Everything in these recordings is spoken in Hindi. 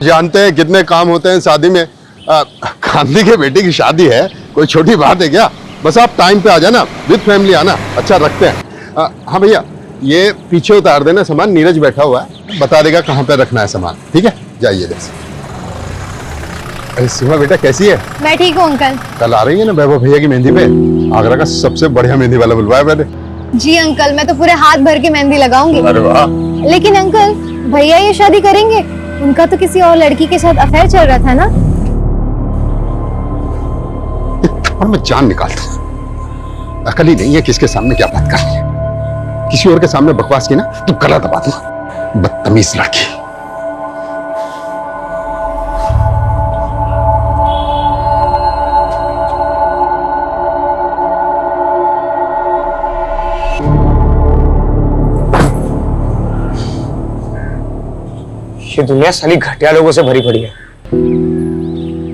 जानते हैं कितने काम होते हैं शादी में। गांधी के बेटे की शादी है, कोई छोटी बात है क्या? बस आप टाइम पे आ जाना, विद फैमिली आना, अच्छा रखते हैं। हाँ भैया, ये पीछे उतार देना सामान, नीरज बैठा हुआ है, बता देगा कहाँ पे रखना है सामान। ठीक है, जाइए। अरे सीमा बेटा कैसी है? मैं ठीक हूँ अंकल। कल आ रही है ना वैभव भैया की मेहंदी पे? आगरा का सबसे बढ़िया मेहंदी वाला बुलवाया मैंने। जी अंकल, मैं तो पूरे हाथ भर के मेहंदी लगाऊंगी। अरे वाह। लेकिन अंकल, भैया ये शादी करेंगे? उनका तो किसी और लड़की के साथ अफेयर चल रहा था ना? और मैं जान निकालता हूँ, अकल ही नहीं है किसके सामने क्या बात करनी है। किसी और के सामने बकवास की ना तो गला दबा दूंगा। बदतमीज लड़की। ये दुनिया साली घटिया लोगों से भरी पड़ी है।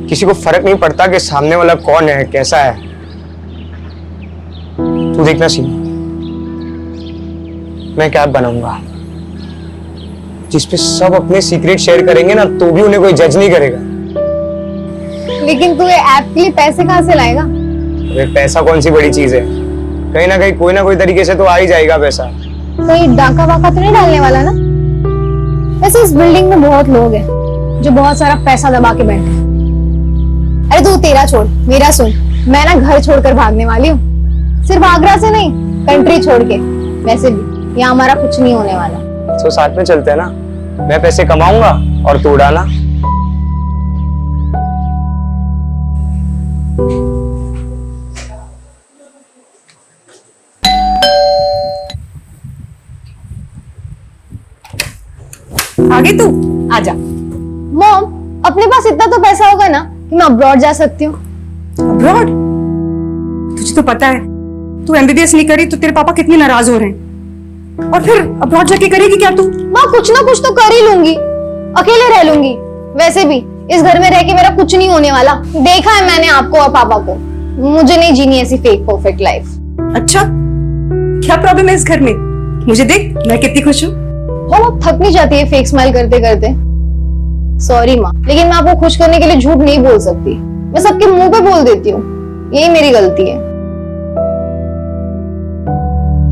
किसी को फर्क नहीं पड़ता कि सामने वाला कौन है, कैसा है। तू देखना सीमा, मैं क्या बनाऊंगा जिसपे सब अपने सीक्रेट शेयर करेंगे ना, तो भी उन्हें कोई जज नहीं करेगा। लेकिन तू ये ऐप के लिए पैसे कहाँ से लाएगा? अरे पैसा कौन सी बड़ी चीज है, कहीं ना कहीं कोई ना कोई तरीके से तो आ ही जाएगा पैसा। कोई डाका वाका तो नहीं डालने वाला ना? वैसे इस बिल्डिंग में बहुत लोग हैं जो बहुत सारा पैसा दबा के बैठे हैं। अरे तू तेरा छोड़, मेरा सुन। मैं ना घर छोड़कर भागने वाली हूँ, सिर्फ आगरा से नहीं, कंट्री छोड़ के। वैसे भी यहाँ हमारा कुछ नहीं होने वाला। तो साथ में चलते हैं ना, मैं पैसे कमाऊंगा और तू उड़ाना। आगे तू आजा। मॉम, अपने पास इतना तो पैसा होगा ना कि मैं अब्रॉड जा सकती हूँ। अब्रॉड? तुझे तो पता है तू एमबीबीएस नहीं करी तो तेरे पापा कितने नाराज हो रहे हैं। और फिर अब्रॉड जाके करेगी क्या तू? माँ, कुछ ना कुछ तो कर ही लूंगी, अकेले रह लूंगी। वैसे भी इस घर में रह के मेरा कुछ नहीं होने वाला। देखा है मैंने आपको और पापा को, मुझे नहीं जीनी ऐसी फेक परफेक्ट लाइफ। अच्छा, क्या प्रॉब्लम है इस घर में? मुझे देख, मैं कितनी खुश हूँ। मॉम, आप थक नहीं जाती है फेक स्माइल करते करते? सॉरी माँ, लेकिन मैं आपको खुश करने के लिए झूठ नहीं बोल सकती। मैं सबके मुंह पे बोल देती हूँ, यही मेरी गलती है।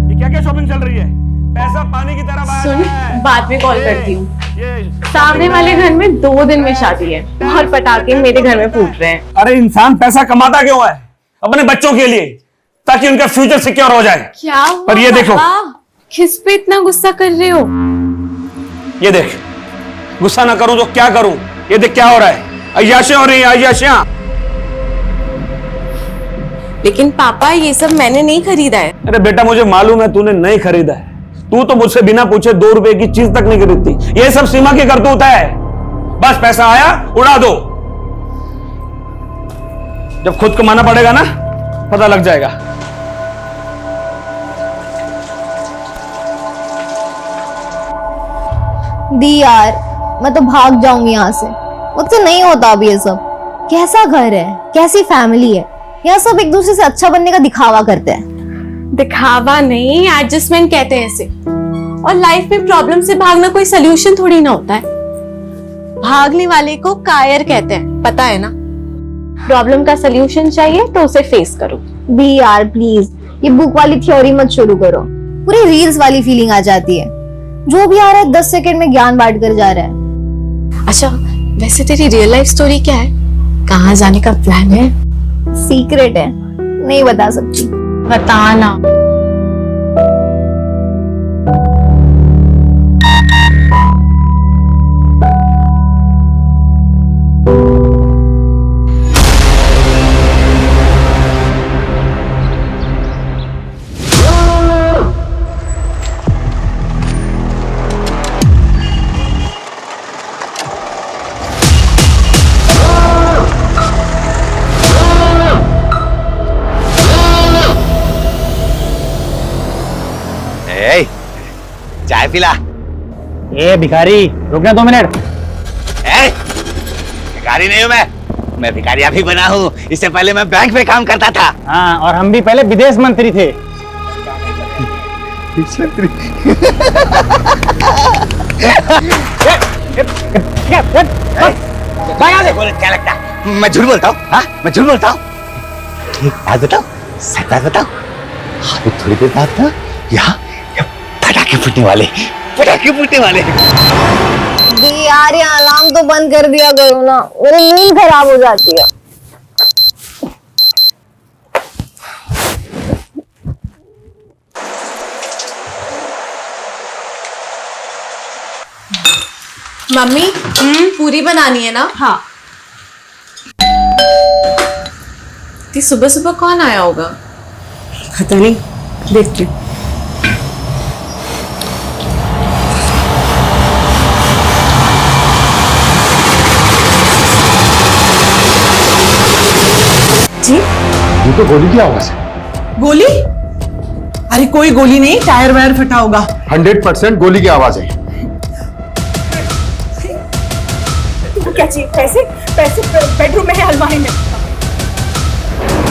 ये क्या क्या शॉपिंग चल रही है? पैसा पानी की तरह बहा रहा है। बाद में कॉल करती हूँ। सामने वाले घर में 2 दिन में शादी है और पटाखे मेरे घर में फूट रहे हैं। अरे इंसान पैसा कमाता क्यों है? अपने बच्चों के लिए, ताकि उनका फ्यूचर सिक्योर हो जाए। क्या हुआ पर ये देखो, किस पे इतना गुस्सा कर रहे हो? ये देख, गुस्सा ना करूं तो क्या करूं? ये देख क्या हो रहा है, अय्याशियां हो रही हैं, अय्याशियां। लेकिन पापा, ये सब मैंने नहीं खरीदा है। अरे बेटा, मुझे मालूम है तूने नहीं खरीदा है। तू तो मुझसे बिना पूछे 2 रुपए की चीज तक नहीं खरीदती। ये सब सीमा की करतूत है। बस पैसा आया उड़ा दो। जब खुद कमाना पड़ेगा ना, पता लग जाएगा। दी यार, मैं तो भाग जाऊंगी यहाँ से। मुझसे नहीं होता अब ये सब। कैसा घर है, कैसी फैमिली है, यहाँ सब एक दूसरे से अच्छा बनने का दिखावा करते हैं। दिखावा नहीं, एडजस्टमेंट कहते हैं इसे। और लाइफ में प्रॉब्लम से भागना कोई सोल्यूशन थोड़ी ना होता है। भागने वाले को कायर कहते हैं, पता है ना? प्रॉब्लम का सोल्यूशन चाहिए तो उसे फेस करो। दी यार प्लीज, ये बुक वाली थ्योरी मत शुरू करो। पूरी रील्स वाली फीलिंग आ जाती है। जो भी आ रहा है 10 सेकंड में ज्ञान बांट कर जा रहा है। अच्छा, वैसे तेरी रियल लाइफ स्टोरी क्या है? कहाँ जाने का प्लान है? सीक्रेट है, नहीं बता सकती। बताना। चाय पिला। ए भिखारी, रुकना 2 मिनट। भिखारी नहीं हूँ मैं भिखारी अभी बना हूँ। इससे पहले मैं बैंक में काम करता था। हाँ, और हम भी पहले विदेश मंत्री थे। क्या लगता है मैं झूठ बोलता हूँ? हाँ, मैं झूठ बोलता हूँ? एक बात बताओ, सच बात बताओ। अभी थोड़ी देर बाद ना यहाँ पटाखे फूटने वाले, पटाखे फूटने वाले। यार ये अलार्म तो बंद कर दिया करो ना, मेरी नींद खराब हो जाती है। मम्मी पूरी बनानी है ना? हाँ। सुबह सुबह कौन आया होगा? पता नहीं, देखते हैं। जी ये तो गोली की आवाज है। गोली? अरे कोई गोली नहीं, टायर वायर फटा होगा। 100% गोली की आवाज है। क्या चाहिए? पैसे? पैसे बेडरूम में है, अलमारी में।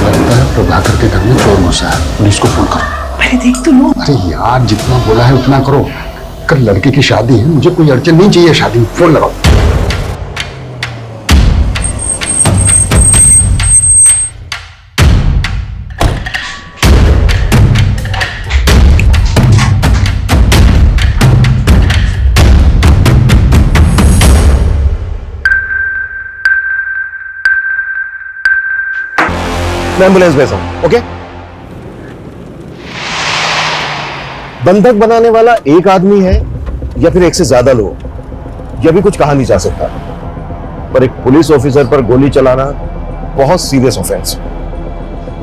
लगता है प्रभाकर के घर में चोर घुसा है, पुलिस को फोन करो। अरे देख तो लो। अरे यार जितना बोला है उतना करो। कल लड़के की शादी है, मुझे कोई अड़चन नहीं चाहिए शादी में। फोन लगाओ। मैं एम्बुलेंस भेजा हूं, ओके? बंधक बनाने वाला एक आदमी है या फिर एक से ज्यादा लोग, यह भी कुछ कहा नहीं जा सकता। पर एक पुलिस ऑफिसर पर गोली चलाना बहुत सीरियस ऑफेंस।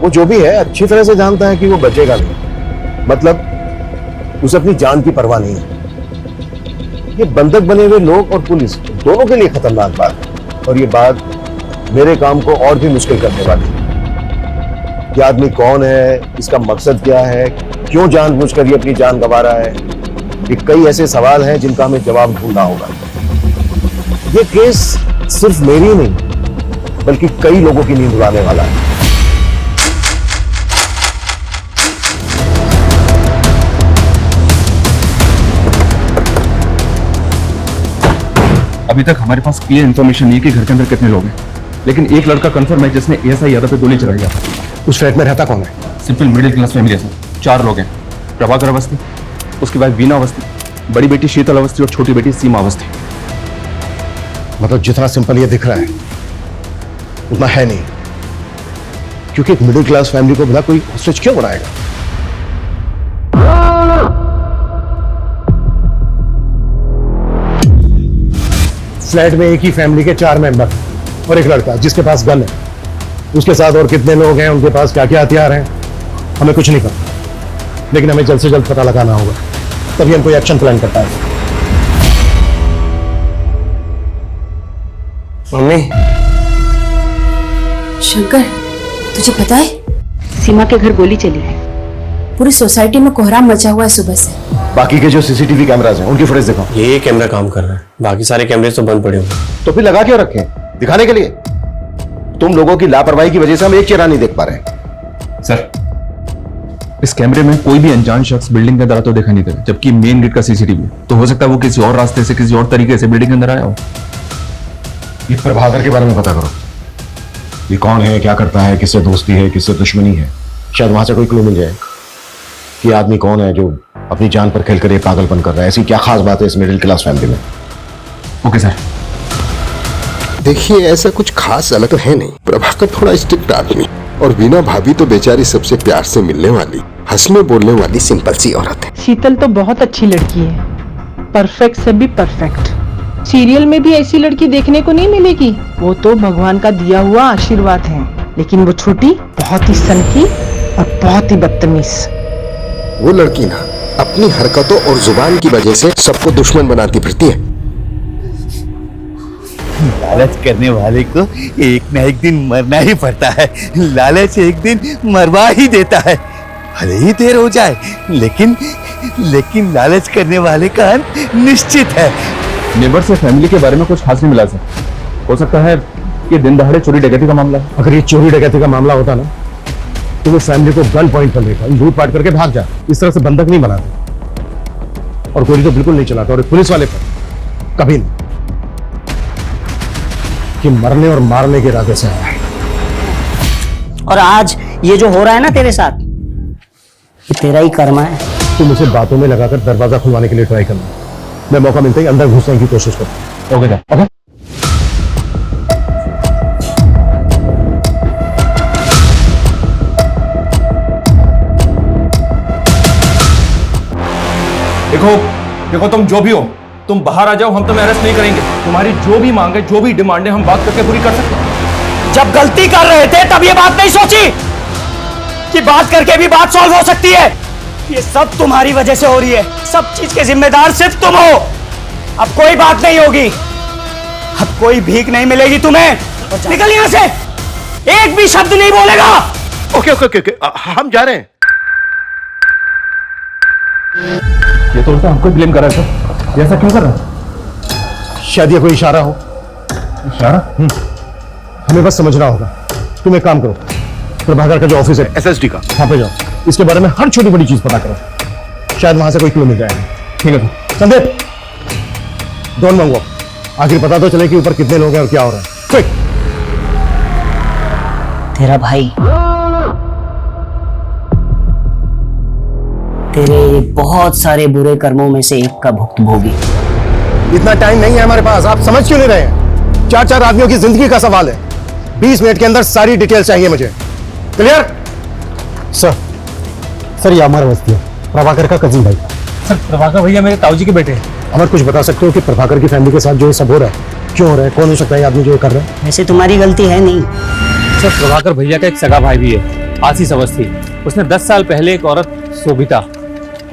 वो जो भी है अच्छी तरह से जानता है कि वो बचेगा नहीं, मतलब उसे अपनी जान की परवाह नहीं है। ये बंधक बने हुए लोग और पुलिस दोनों के लिए खतरनाक बात है, और ये बात मेरे काम को और भी मुश्किल करने वाली है। ये आदमी कौन है, इसका मकसद क्या है, क्यों जानबूझकर ये अपनी जान गंवा रहा है, ये कई ऐसे सवाल हैं जिनका हमें जवाब ढूंढना होगा। ये केस सिर्फ मेरी नहीं बल्कि कई लोगों की नींद उड़ाने वाला है। अभी तक हमारे पास क्लियर इन्फॉर्मेशन नहीं है कि घर के अंदर कितने लोग हैं, लेकिन एक लड़का कंफर्म है जिसने एएसआई यादव पे गोली चलाई है। उस फ्लैट में रहता कौन है? सिंपल मिडिल क्लास फैमिली है सर। 4 लोग हैं। प्रभाकर अवस्थी, उसकी वाइफ वीना अवस्थी, बड़ी बेटी शीतल अवस्थी और छोटी बेटी सीमा अवस्थी। मतलब जितना सिंपल ये दिख रहा है उतना है नहीं, क्योंकि एक मिडिल क्लास फैमिली को भला कोई हॉस्टेज क्यों बनाएगा? फ्लैट में एक ही फैमिली के 4 मेंबर और एक लड़का जिसके पास गन है। उसके साथ और कितने लोग हैं, उनके पास क्या क्या हथियार हैं, हमें कुछ नहीं पता, लेकिन हमें जल्द से जल्द पता लगाना होगा, तभी हम कोई एक्शन प्लान कर पाएंगे। मम्मी, शंकर, तुझे पता है सीमा के घर गोली चली है। पूरी सोसाइटी में कोहराम मचा हुआ है सुबह से। बाकी के जो सीसीटीवी कैमरास हैं उनकी फुटेज दिखाओ। ये कैमरा काम कर रहा है, बाकी सारे कैमरे तो बंद पड़े हुए। तो फिर लगा क्यों रखे? दिखाने के लिए? तुम लोगों की लापरवाही की वजह से हम एक चेहरा नहीं देख पा रहे। सर, इस कैमरे में कोई भी अनजान शख्स बिल्डिंग के अंदर आता तो देखा नहीं दे, जबकि मेन गेट का सीसीटीवी तो हो सकता है वो किसी और रास्ते से, किसी और तरीके से बिल्डिंग के अंदर आया हो। ये प्रभाकर के बारे में पता करो। ये कौन है, क्या करता है, किससे दोस्ती है, किससे दुश्मनी है, शायद वहां से कोई क्लू मिल जाए कि आदमी कौन है जो अपनी जान पर खेलकर ये पागलपन कर रहा है। ऐसी क्या खास बात है इस मिडिल क्लास फैमिली में? Okay sir. देखिए ऐसा कुछ खास अलग तो है नहीं। प्रभाकर थोड़ा स्ट्रिक्ट आदमी और वीना भाभी तो बेचारी सबसे प्यार से मिलने वाली, हंसने बोलने वाली सिंपल सी औरत है। शीतल तो बहुत अच्छी लड़की है, परफेक्ट से भी परफेक्ट। सीरियल में भी ऐसी लड़की देखने को नहीं मिलेगी। वो तो भगवान का दिया हुआ आशीर्वाद है, लेकिन वो छोटी बहुत ही सनकी और बहुत ही बदतमीज। वो लड़की ना अपनी हरकतों और जुबान की वजह से सबको दुश्मन बनाती फिरती है। लालच करने वाले को एक न एक दिन मरना ही पड़ता है। लालच एक दिन मरवा ही देता है, भले ही देर हो जाए, लेकिन लालच करने वाले का अंत निश्चित है। नेबर से फैमिली के बारे में कुछ खास नहीं मिला सर। हो सकता है ये दिन दहाड़े चोरी डकैती का मामला है। अगर ये चोरी डकैती का मामला होता ना तो वो फैमिली को गन पॉइंट कर लेता, लूट पाट करके भाग जा। इस तरह से बंधक नहीं बनाते, और गोली तो बिल्कुल नहीं चलाता, और पुलिस वाले पर कभी नहीं। कि मरने और मारने के इरादे से आया है। और आज ये जो हो रहा है ना तेरे साथ, ये तेरा ही कर्म है। तुम उसे बातों में लगाकर दरवाजा खुलवाने के लिए ट्राई करना। मैं मौका मिलते ही अंदर घुसने की कोशिश करूँ। Okay okay. देखो देखो, तुम जो भी हो, तुम बाहर आ जाओ, हम तुम्हें अरेस्ट नहीं करेंगे। तुम्हारी जो भी मांग है, जो भी डिमांड है, हम बात करके पूरी कर सकते हैं। जब गलती कर रहे थे तब ये बात नहीं सोची कि बात करके भी बात सॉल्व हो सकती है। ये सब तुम्हारी वजह से हो रही है। सब चीज के जिम्मेदार सिर्फ तुम हो। अब कोई बात नहीं होगी, अब कोई भीख नहीं मिलेगी तुम्हें। निकल यहां से, एक भी शब्द नहीं बोलेगा। ओके ओके ओके ओके, हम जा रहे हैं। ये तो उल्टा हमको ब्लेम कर रहा है सर। ये ऐसा क्यों कर रहा है? शायद ये कोई इशारा हो। इशारा? हमें बस समझना होगा। तुम एक काम करो, प्रभाकर का जो ऑफिस है एसएसडी का, वहां पे जाओ, इसके बारे में हर छोटी बड़ी चीज पता करो। शायद वहां से कोई क्लू मिल जाएगा। ठीक है संदीप, डोंट मंगो, आखिर पता तो चले कि ऊपर कितने लोग हैं और क्या हो रहा है। क्विक। तेरा भाई तेरे बहुत सारे बुरे कर्मों में से एक का भुक्तभोगी। इतना टाइम नहीं है हमारे पास, आप समझ क्यों नहीं रहे हैं? 4-4 आदमियों की जिंदगी का सवाल है। 20 मिनट के अंदर सारी डिटेल चाहिए मुझे। क्लियर? सर ये अमर अवस्थी है, प्रभाकर का कजिन भाई। सर प्रभाकर भैया मेरे ताऊजी के बेटे। अमर, कुछ बता सकते हो कि प्रभाकर की फैमिली के साथ जो ये सब हो रहा है क्यों हो रहा है? कौन हो सकता है आदमी जो ये कर रहा है? वैसे तुम्हारी गलती है नहीं। सर प्रभाकर भैया का एक सगा भाई भी है, आशीष अवस्थी। उसने 10 साल पहले एक औरत शोभिता,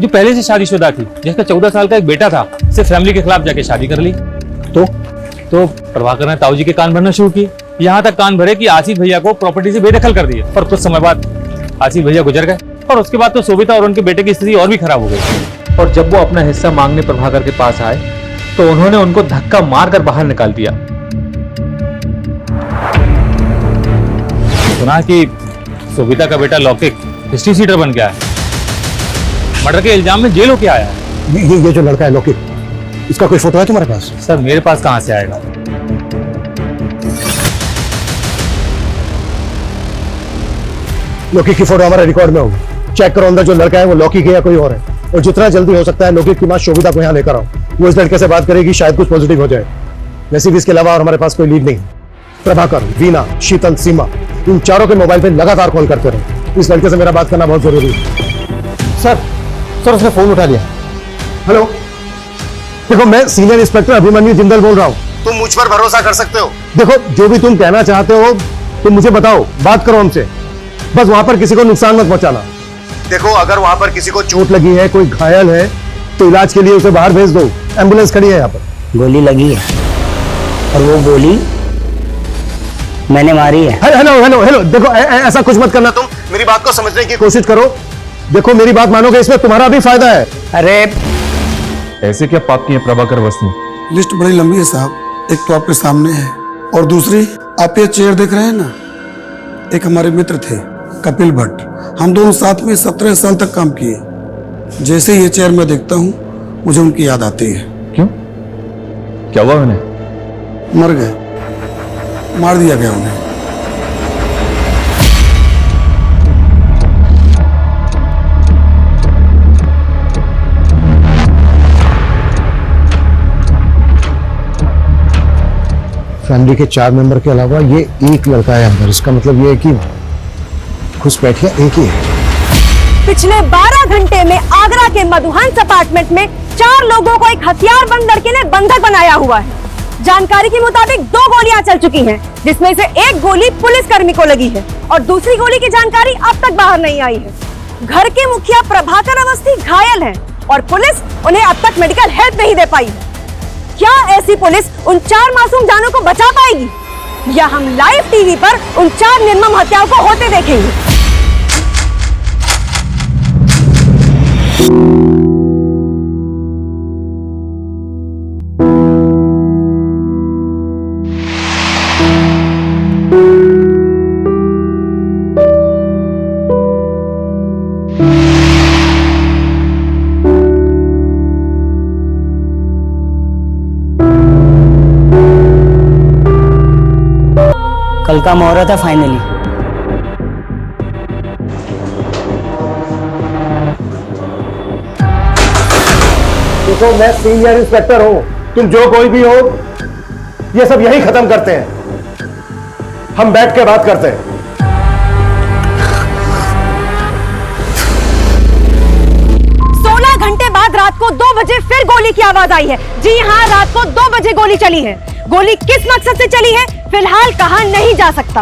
जो पहले से शादीशुदा थी, जिसका 14 साल का एक बेटा था, से फैमिली के खिलाफ जाके शादी कर ली। तो प्रभाकर ने ताऊजी के कान भरना शुरू किए। यहाँ तक कान भरे कि आशीष भैया को प्रॉपर्टी से बेदखल कर दिया। और कुछ समय बाद आशीष भैया गुजर गए और उसके बाद तो शोभिता और उनके बेटे की स्थिति और भी खराब हो गई। और जब वो अपना हिस्सा मांगने प्रभाकर के पास आए तो उन्होंने उनको धक्का मारकर बाहर निकाल दिया। सुना कि शोभिता का बेटा लौकिक हिस्ट्री सीटर बन गया है, मर्डर के इल्जाम में जेल होके आया है। ये जो लड़का है लौकिक, इसका कोई फोटो है तुम्हारे पास? सर मेरे पास कहां से आएगा? लौकिक की फोटो हमारे रिकॉर्ड में होगी। चेक करो अंदर जो लड़का है वो लौकिक है या कोई और है। और जितना जल्दी हो सकता है लौकिक की मां शोभिता को यहाँ लेकर आओ। वो इस लड़के से बात करेगी, शायद कुछ पॉजिटिव हो जाए। वैसे भी इसके अलावा और हमारे पास कोई लीड नहीं। प्रभाकर, वीना, शीतल, सीमा, इन चारों के मोबाइल पे लगातार कॉल करते रहे। इस लड़के से मेरा बात करना बहुत जरूरी है। सर उसने फोन उठा लिया। हेलो, देखो मैं सीनियर इंस्पेक्टर अभिमन्यु जिंदल बोल रहा हूँ। तुम मुझ पर भरोसा कर सकते हो। देखो जो भी तुम कहना चाहते हो तुम मुझे बताओ, बात करो हमसे। बस वहां पर किसी को नुकसान मत पहुंचाना। देखो अगर वहां पर किसी को चोट लगी है, कोई घायल है, तो इलाज के लिए उसे बाहर भेज दो। एम्बुलेंस खड़ी है यहाँ पर। गोली लगी है और वो गोली मैंने मारी है। हेलो हेलो हेलो, देखो ऐसा कुछ मत करना। तुम मेरी बात को समझने की कोशिश करो। देखो मेरी बात मानोगे, इसमें तुम्हारा भी फायदा है। अरे ऐसे क्या पाप किए प्रभाकर अवस्थी? लिस्ट बड़ी लंबी है साहब। एक तो आपके सामने है और दूसरी आप ये चेयर देख रहे हैं ना, एक हमारे मित्र थे कपिल भट्ट। हम दोनों साथ में 17 साल तक काम किए। जैसे ये चेयर मैं देखता हूँ मुझे उनकी याद आती है। क्यों, क्या हुआ उन्हें? मर गए, मार दिया गया उन्हें। फैमिली के 4 मेंबर के अलावा ये एक लड़का है अंदर। इसका मतलब ये है कि घुसपैठिया एक ही है। पिछले 12 घंटे में आगरा के मधुहंस अपार्टमेंट में 4 लोगों को एक हथियारबंद लड़के ने बंधक बनाया हुआ है। जानकारी के मुताबिक 2 गोलियां चल चुकी हैं, जिसमें से एक गोली पुलिसकर्मी को लगी है और दूसरी गोली की जानकारी अब तक बाहर नहीं आई है। घर के मुखिया प्रभाकर अवस्थी घायल हैं और पुलिस उन्हें अब तक मेडिकल हेल्प नहीं दे पाई है। क्या ऐसी पुलिस उन 4 मासूम जानों को बचा पाएगी, या हम लाइव टीवी पर उन 4 निर्मम हत्याओं को होते देखेंगे? कल का मुहूर्त है फाइनली। देखो मैं सीनियर इंस्पेक्टर हूं, तुम जो कोई भी हो, ये सब यही खत्म करते हैं। हम बैठ के बात करते हैं। 16 घंटे बाद रात को 2 बजे फिर गोली की आवाज आई है। जी हाँ, रात को 2 बजे गोली चली है। गोली किस मकसद से चली है फिलहाल कहा नहीं जा सकता।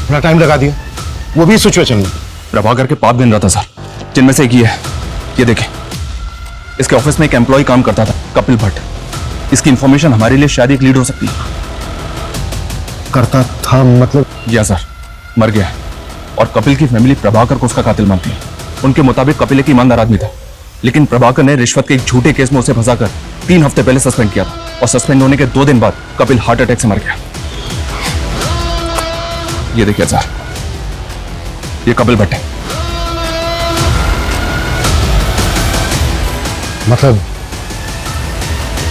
अपना टाइम लगा दिया, वो भी सिचुएशन में। प्रभाकर के 5 दिन रहा था सर, जिनमें से एक ही है, ये देखें। इसके ऑफिस में एक एम्प्लॉय काम करता था, कपिल भट्ट। इसकी इंफॉर्मेशन हमारे लिए शायद एक लीड हो सकती है। करता था मतलब? या सर, मर गया है और कपिल की फैमिली प्रभाकर को उसका कातिल मानती है। उनके मुताबिक कपिल एक ईमानदार आदमी था, लेकिन प्रभाकर ने रिश्वत के एक झूठे केस में उसे फंसाकर 3 हफ्ते पहले सस्पेंड किया था और सस्पेंड होने के 2 दिन बाद कपिल हार्ट अटैक से मर गया। ये देखिए सर, ये कपिल भट्ट है। मतलब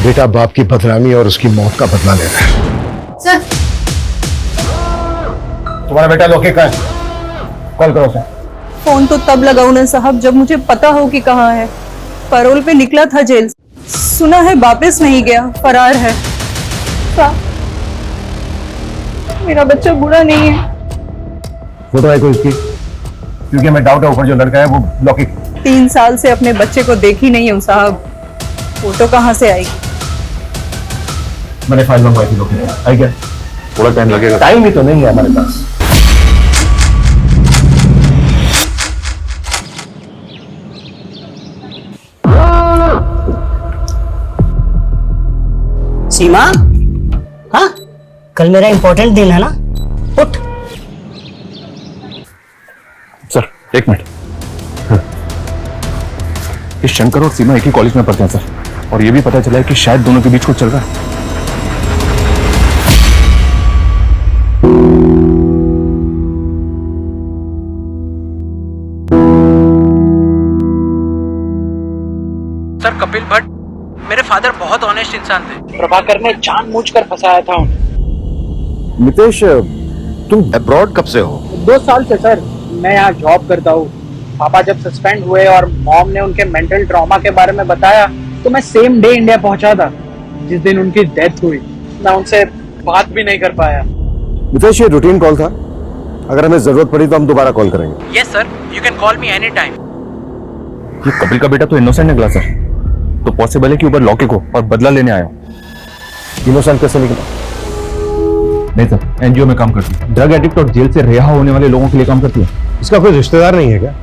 बेटा बाप की बदनामी और उसकी मौत का बदला ले रहा है। सर, तुम्हारा बेटा लोके का है, कॉल करो सर। फोन तो तब लगाऊं ना साहब जब मुझे पता हो कि कहाँ है। पैरोल पे निकला था जेल से, सुना है वापस नहीं गया, फरार है। मेरा बच्चा बुरा नहीं है। फोटो है कोई इसकी? क्योंकि मैं डाउट है ऊपर जो लड़का है वो लोके। 3 साल से अपने बच्चे को देखी नहीं हूँ साहब, फोटो कहाँ से आएगी? मैंने फाइल मंगवाई थी लोके, आई क्या? थोड़ा टाइम लगेगा। टाइम ही तो नहीं है हमारे पास। सीमा, हाँ कल मेरा इंपॉर्टेंट दिन है ना, उठ। Sir, 1 minute. इस शंकर और सीमा एक ही कॉलेज में पढ़ते हैं सर, और ये भी पता चला है कि शायद दोनों के बीच कुछ चल रहा है। सर, कपिल भट्ट मेरे फादर बहुत ऑनेस्ट इंसान थे। प्रभाकर ने जानबूझकर फंसाया था उन्हें। नितेश, तुम अब्रॉड कब से हो? 2 साल से सर, मैं यहाँ जॉब करता हूँ। पापा जब सस्पेंड हुए और मॉम ने उनके मेंटल ट्रॉमा के बारे में बताया तो मैं सेम डे इंडिया पहुंचा था जिस दिन उनकी डेथ हुई। मैं उनसे बात भी नहीं कर पाया। नितेश, ये रूटीन कॉल था, अगर हमें जरूरत पड़ी तो हम दोबारा कॉल करेंगे। Yes sir, you can call me any time. ये कपिल का बेटा तो इनोसेंट निकला सर, तो पॉसिबल है कि ऊपर लौके को और बदला लेने आया। इनोसेंट कैसे निकला? नहीं सर, एनजीओ में काम करती है, ड्रग एडिक्ट और जेल से रिहा होने वाले लोगों के लिए काम करती है। इसका कोई रिश्तेदार नहीं है क्या?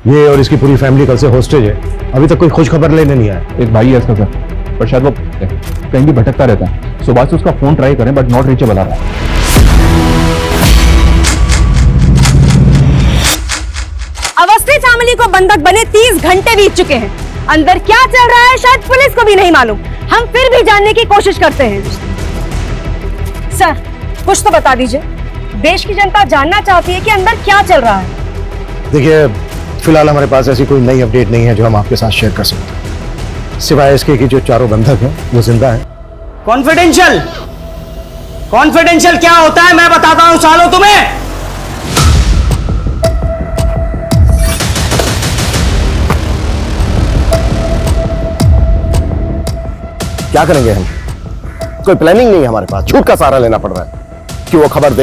ये और इसकी पूरी फैमिली कल से हॉस्टेज है, अभी तक कोई खोज खबर लेने नहीं आया। एक भाई है इसका सर, पर शायद वो कहीं भी भटकता रहता है। सुबह से उसका फोन ट्राई करें बट नॉट रीचेबल आ रहा है। अवस्थी फैमिली को बंधक बने 30 घंटे बीत चुके हैं। अंदर क्या चल रहा है शायद पुलिस को भी नहीं मालूम। हम फिर भी जानने की कोशिश करते हैं। सर, कुछ तो बता दीजिए, देश की जनता जानना चाहती है कि अंदर क्या चल रहा है। देखिए, फिलहाल हमारे पास ऐसी कोई नई अपडेट नहीं है जो हम आपके साथ शेयर कर सकते, सिवाय इसके कि जो चारों बंधक हैं वो जिंदा हैं। कॉन्फिडेंशियल, कॉन्फिडेंशियल क्या होता है मैं बताता हूं सालों तुम्हें। क्या करेंगे हम? कोई प्लानिंग नहीं है हमारे पास, झूठ का सहारा लेना पड़ रहा है कि वो खबर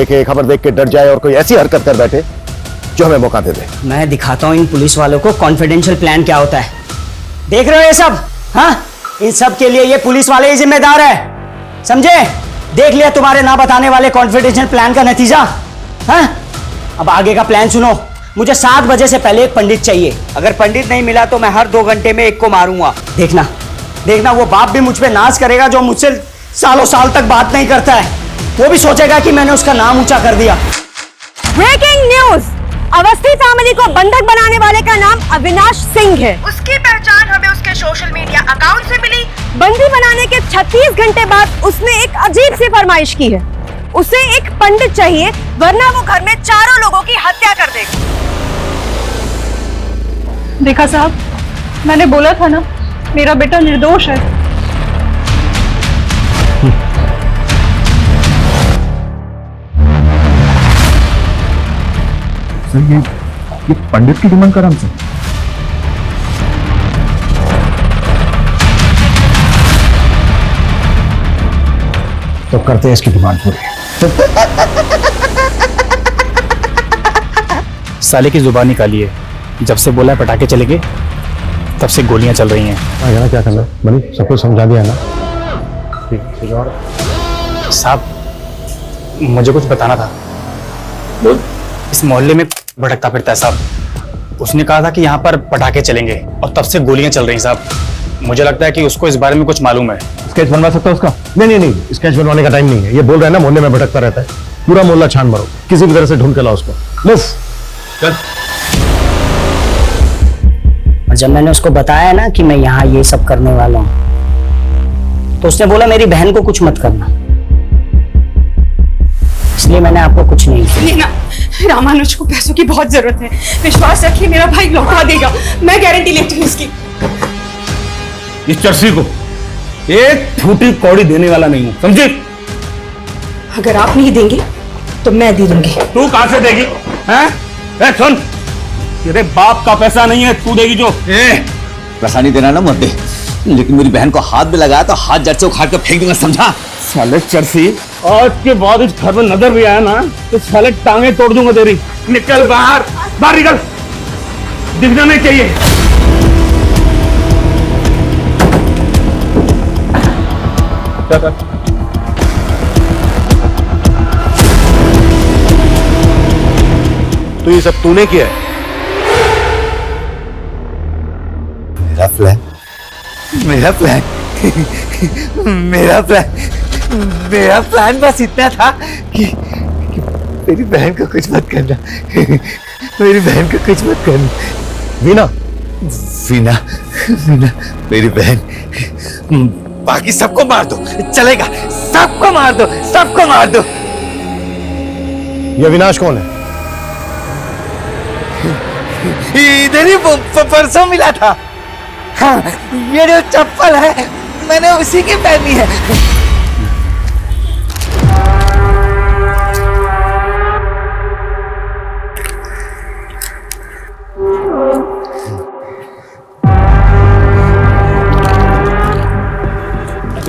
देख के डर जाए और कोई ऐसी हरकत कर बैठे जो हमें मौका दे दे। मैं दिखाता हूं इन पुलिस वालों को कॉन्फिडेंशियल प्लान क्या होता है। देख रहे हो ये सब? हाँ, इन सब के लिए ये पुलिस वाले ही जिम्मेदार है, समझे? देख लिया तुम्हारे ना बताने वाले कॉन्फिडेंशियल प्लान का नतीजा। हाँ, अब आगे का प्लान सुनो। मुझे 7 बजे से पहले एक पंडित चाहिए। अगर पंडित नहीं मिला तो मैं हर 2 घंटे में एक को मारूंगा। देखना देखना, वो बाप भी मुझ पे नाज करेगा जो मुझसे सालों साल तक बात नहीं करता है। वो भी सोचेगा कि मैंने उसका नाम ऊंचा कर दिया। ब्रेकिंग न्यूज, अवस्थी फैमिली को बंधक बनाने वाले का नाम अविनाश सिंह है। उसकी पहचान हमें उसके सोशल मीडिया अकाउंट से मिली। बंदी बनाने के 36 घंटे बाद उसने एक अजीब सी फरमाइश की है। उसे एक पंडित चाहिए वरना वो घर में चारों लोगों की हत्या कर देगा। देखा साहब, मैंने बोला था ना, मेरा बेटा निर्दोष है। सर ये पंडित की डिमांड कर हमसे। तो करते हैं इसकी डिमांड पूरी। साले की जुबान निकाली है, जब से बोला पटाखे चलेंगे तब से गोलियां चल रही हैं। यहाँ क्या करना बनी, सबको समझा दिया ना। साहब मुझे कुछ बताना था। इस मोहल्ले में भटकता फिरता है साहब। उसने कहा था कि यहाँ पर पटाखे चलेंगे और तब से गोलियां चल रही हैं साहब। मुझे लगता है कि उसको इस बारे में कुछ मालूम है। स्केच बनवा सकता है उसका? नहीं, स्केच बनवाने का टाइम नहीं है। ये बोल रहा है ना मोहल्ले में भटकता रहता है, पूरा मोहल्ला छान मारो, किसी भी तरह से ढूंढ के लाओ उसको। चल। और जब मैंने उसको बताया ना कि मैं यहाँ ये सब करने वाला हूँ, तो उसने बोला मेरी बहन को कुछ मत करना, इसलिए मैंने आपको कुछ नहीं किया। रामानुज को पैसों की बहुत जरूरत है, विश्वास रखिए मेरा भाई लौटा देगा, मैं गारंटी लेती हूँ इसकी। इस चर्सी को एक फूटी कौड़ी देने वाला नहीं हूं, समझे? अगर आप नहीं देंगे तो मैं दे दूंगी। तू कहां से देगी? हैं? सुन, तेरे बाप का पैसा नहीं है, तू देगी जो। पैसा नहीं देना ना मत दे, लेकिन मेरी बहन को हाथ में लगाया तो हाथ जड़ से उखाड़ कर फेंक दूंगा, समझा? साले चर्सी, आज के बाद इस घर में नजर भी आया ना तो साले टांगे तोड़ दूंगा तेरी। निकल बाहर, बाहर निकल, दिखना नहीं चाहिए। तो ये सब तूने किया है? मेरा प्लान मेरा प्लान बस इतना था कि मेरी बहन को कुछ मत करना। मेरी बहन को कुछ मत करना। वीना मेरी बहन, बाकी सबको मार दो, चलेगा, सबको मार दो। ये अविनाश कौन है? इधर ही परसों मिला था। हाँ, ये जो चप्पल है मैंने उसी की पहनी है।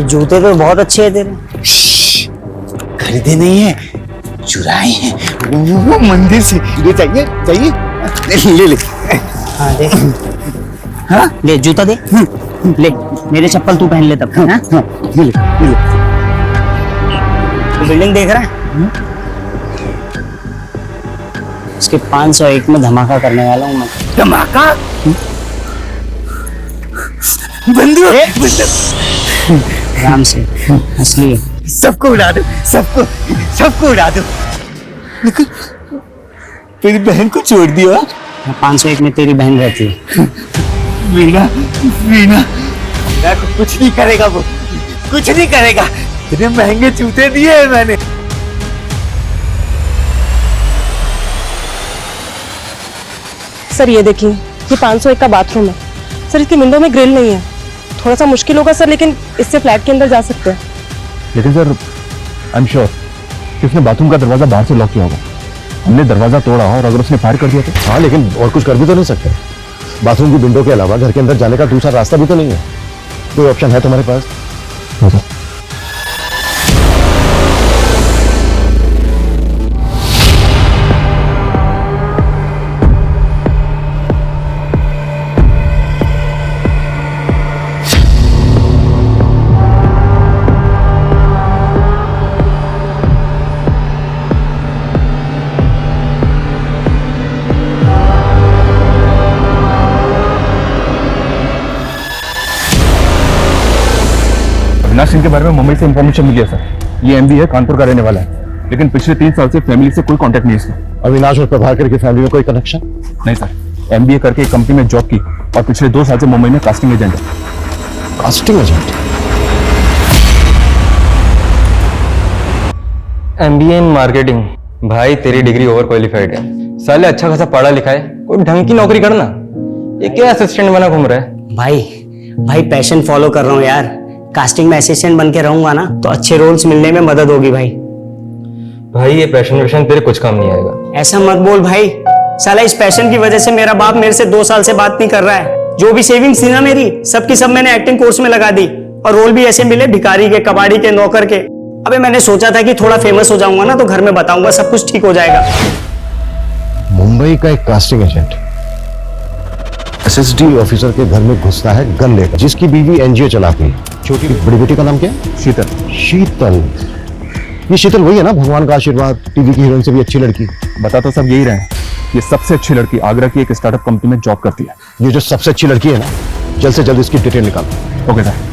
जूते तो बहुत अच्छे हैं तेरे। खरीदे नहीं है, चुराए हैं, वो मंदिर से। ये चाहिए? ले। हाँ दे। हाँ ले, जूता दे। ले, मेरे चप्पल तू पहन ले तब। हाँ? ले। तो बिल्डिंग देख रहा है? इसके 501 में धमाका करने वाला हूँ मैं। धमाका? बंदूक। आराम से, असली सबको उड़ा दो, सबको उड़ा दो। तेरी बहन को छोड़ दिया। 501 में तेरी बहन रहती है। वीना, कुछ नहीं करेगा वो, कुछ नहीं करेगा। इतने महंगे जूते दिए हैं मैंने। सर ये देखिए, ये 501 का बाथरूम है सर, इसकी विंडो में ग्रिल नहीं है, थोड़ा सा मुश्किल होगा सर, लेकिन इससे फ्लैट के अंदर जा सकते हैं। लेकिन सर आई एम श्योर कि उसने बाथरूम का दरवाजा बाहर से लॉक किया होगा। हमने दरवाजा तोड़ा और अगर उसने फायर कर दिया तो? हाँ, लेकिन और कुछ कर भी तो नहीं सकते। बाथरूम की विंडो के अलावा घर के अंदर जाने का दूसरा रास्ता भी तो नहीं है। कोई ऑप्शन है तुम्हारे पास? अविनाश सिंह के बारे में मुंबई से इंफॉर्मेशन मिली है सर। ये एमबी है, कानपुर का रहने वाला है, लेकिन पिछले 3 साल से फैमिली से कोई कांटेक्ट नहीं है इसका। अविनाश और प्रभाकर की फैमिली में कोई कनेक्शन? नहीं सर, एमबीए करके एक कंपनी में जॉब की और पिछले 2 साल से मुंबई में कास्टिंग एजेंट है। Casting agent? MBA in marketing. भाई तेरी डिग्री ओवर क्वालिफाइड है, साले अच्छा खासा पढ़ा लिखा है, कोई ढंग की नौकरी करना। ये क्या असिस्टेंट बना घूम रहा है? भाई भाई पैशन फॉलो कर रहा हूँ यार। कास्टिंग में असिस्टेंट बन के रहूंगा ना तो अच्छे रोल्स मिलने में मदद होगी भाई। भाई ये पैशन तेरे कुछ काम नहीं आएगा। ऐसा मत बोल भाई, साला इस पैशन की वजह से मेरा बाप मेरे से 2 साल से बात नहीं कर रहा है। जो भी सेविंग्स थी ना मेरी, सबकी सब मैंने एक्टिंग कोर्स में लगा दी और रोल भी ऐसे मिले भिखारी के, कबाड़ी के, नौकर के। अबे मैंने सोचा था कि थोड़ा फेमस हो जाऊंगा ना तो घर में बताऊंगा, सब कुछ ठीक हो जाएगा। मुंबई का एक कास्टिंग एजेंट एसएसडी ऑफिसर के घर में घुसता है गन लेकर, जिसकी बीवी एनजीओ चलाती है। छोटी बड़ी बेटी का नाम क्या है? शीतल। शीतल, ये शीतल वही है ना, भगवान का आशीर्वाद, टीवी की हीरोइन से भी अच्छी लड़की। बता तो सब यही रहे हैं। ये सबसे अच्छी लड़की आगरा की एक स्टार्टअप कंपनी में जॉब करती है। ये जो सबसे अच्छी लड़की है ना, जल्द से जल्द इसकी डिटेल निकालो। Okay sir.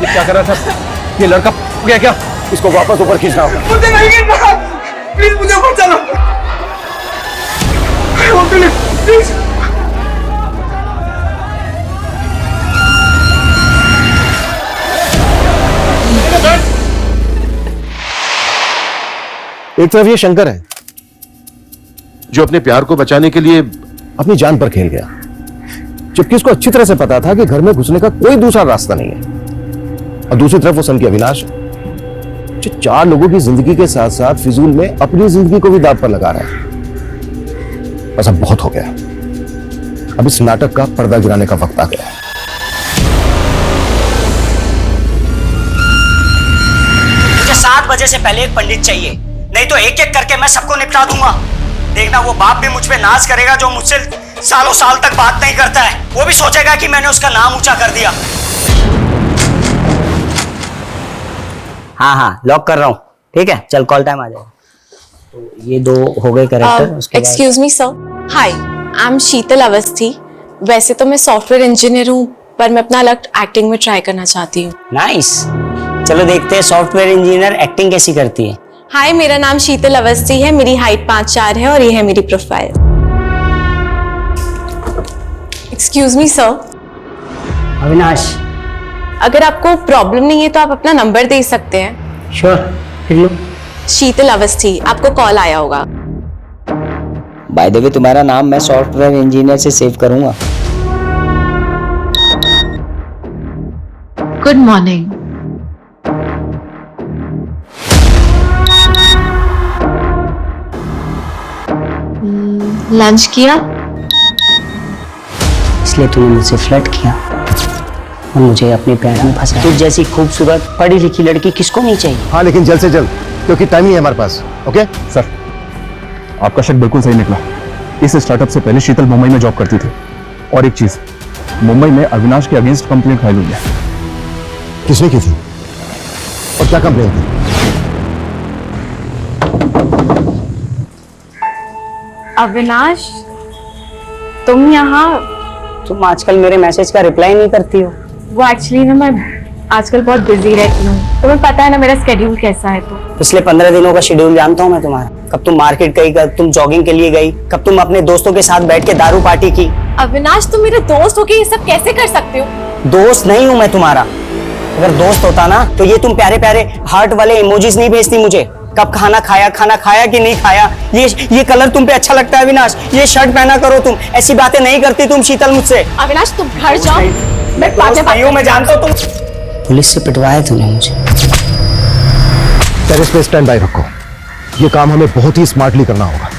क्या कर रहा था? ये लड़का गया क्या? इसको वापस ऊपर खींचना होगा। मुझे नहीं गिरना, प्लीज मुझे ऊपर चलो। प्लीज। एक तरफ ये शंकर है जो अपने प्यार को बचाने के लिए अपनी जान पर खेल गया, जबकि इसको अच्छी तरह से पता था कि घर में घुसने का कोई दूसरा रास्ता नहीं है। और दूसरी तरफ वो सन की अविनाश जो 4 लोगों की जिंदगी के साथ साथ फिजूल में अपनी जिंदगी को भी दांव पर लगा रहा है। बस अब बहुत हो गया, अब इस नाटक का पर्दा गिराने का वक्त आ गया है। मुझे 7 बजे से पहले एक पंडित चाहिए, नहीं तो एक एक करके मैं सबको निपटा दूंगा। देखना वो बाप भी मुझ पे नाज करेगा जो मुझसे सालों साल तक बात नहीं करता है। वो भी सोचेगा कि मैंने उसका नाम ऊंचा कर दिया। हाँ लॉक कर रहा हूँ, ठीक है चल कॉल टाइम आ जाएगा। तो ये 2 हो गए character. Excuse me sir, hi I am Sheetal Awasthi. वैसे तो मैं सॉफ्टवेयर इंजीनियर हूँ पर मैं अपना अलग एक्टिंग में ट्राई करना चाहती हूँ। नाइस, चलो देखते हैं सॉफ्टवेयर इंजीनियर एक्टिंग कैसी करती है। हाय मेरा नाम शीतल अवस्थी है, मेरी हाइट 5'4" है और ये है मेरी profile. Excuse me sir. Avinash, अगर आपको प्रॉब्लम नहीं है तो आप अपना नंबर दे सकते हैं। श्योर, फिर लो। शीतल अवस्थी, आपको कॉल आया होगा। बाय द वे तुम्हारा नाम मैं सॉफ्टवेयर इंजीनियर से सेव करूंगा। Good morning. लंच किया? इसलिए तूने मुझसे फ्लर्ट किया और मुझे अपने प्यार में फंसा। तुझ जैसी खूबसूरत पढ़ी लिखी लड़की किसको नहीं चाहिए? हाँ लेकिन जल्द से जल्द, क्योंकि टाइम ही है हमारे पास। ओके सर, आपका शक बिल्कुल सही निकला। इस स्टार्टअप से पहले शीतल मुंबई में जॉब करती थी। और एक चीज, मुंबई में अविनाश के अगेंस्ट कंप्लेंट फाइल हुई है। किसने की थी और क्या कंप्लेंट थी? अविनाश, तुम यहाँ? तुम आजकल मेरे मैसेज का रिप्लाई नहीं करती हो। वो एक्चुअली ना मैं आजकल बहुत बिजी रहती हूँ, तुम्हें पता है ना मेरा स्केड्यूल कैसा है। तो पिछले 15 दिनों का शेड्यूल जानता हूँ मैं तुम्हारा। कब तुम मार्केट गई, कब तुम जॉगिंग के लिए गई, कब तुम अपने दोस्तों के साथ बैठ के दारू पार्टी की। अविनाश, तुम मेरे दोस्त हो के ये सब कैसे कर सकते हो? दोस्त नहीं हूँ मैं तुम्हारा। अगर दोस्त होता ना तो ये तुम प्यारे प्यारे हार्ट वाले इमोजीज नहीं भेजती मुझे। कब खाना खाया कि नहीं खाया, ये कलर तुम पे अच्छा लगता है अविनाश, ये शर्ट पहना करो तुम, ऐसी बातें नहीं करती तुम शीतल मुझसे। अविनाश तुम घर जाओ, मैं मैं जानता हूँ तुम पुलिस से पिटवाया तूने मुझे। टेरेस पे स्टैंड बाय रखो, ये काम हमें बहुत ही स्मार्टली करना होगा।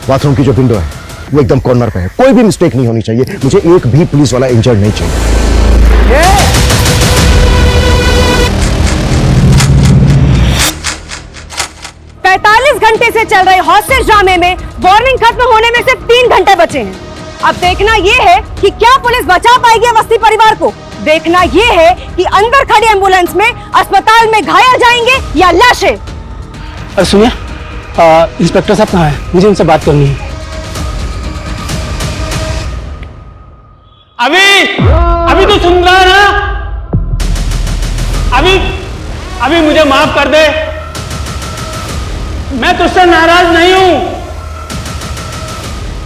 बाथरूम की जो विंडो है वो एकदम कॉर्नर पे है, कोई भी मिस्टेक नहीं होनी चाहिए। मुझे एक भी पुलिस वाला इंजर्ड नहीं चाहिए। 45 घंटे से चल रहे हॉस्टेज ड्रामे में वार्निंग खत्म होने में सिर्फ 3 घंटे बचे हैं। अब देखना ये है कि क्या पुलिस बचा पाएगी अवस्थी परिवार को। देखना ये है कि अंदर खड़ी एम्बुलेंस में अस्पताल में घायल जाएंगे या लाशें। और सुनिए, इंस्पेक्टर साहब कहाँ हैं? मुझे उनसे बात करनी है। अभी तो सुन रहा है ना? अभी मुझे माफ कर दे, मैं तुझसे नाराज नहीं हूं।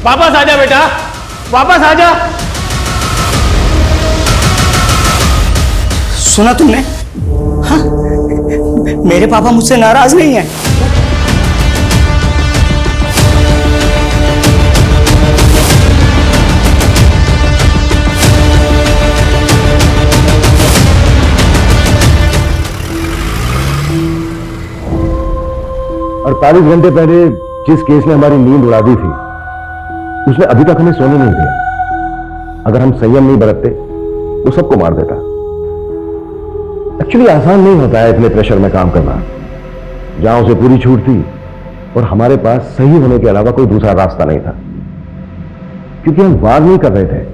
वापस आ जा बेटा, वापस आ जा। सुना तुमने? हाँ, मेरे पापा मुझसे नाराज नहीं है। और 48 घंटे पहले जिस केस ने हमारी नींद उड़ा दी थी, उसने अभी तक हमें सोने नहीं दिया। अगर हम संयम नहीं बरतते, वो सबको मार देता। एक्चुअली आसान नहीं होता है इतने प्रेशर में काम करना। जहां उसे पूरी छूट थी और हमारे पास सही होने के अलावा कोई दूसरा रास्ता नहीं था, क्योंकि हम वार नहीं कर रहे थे,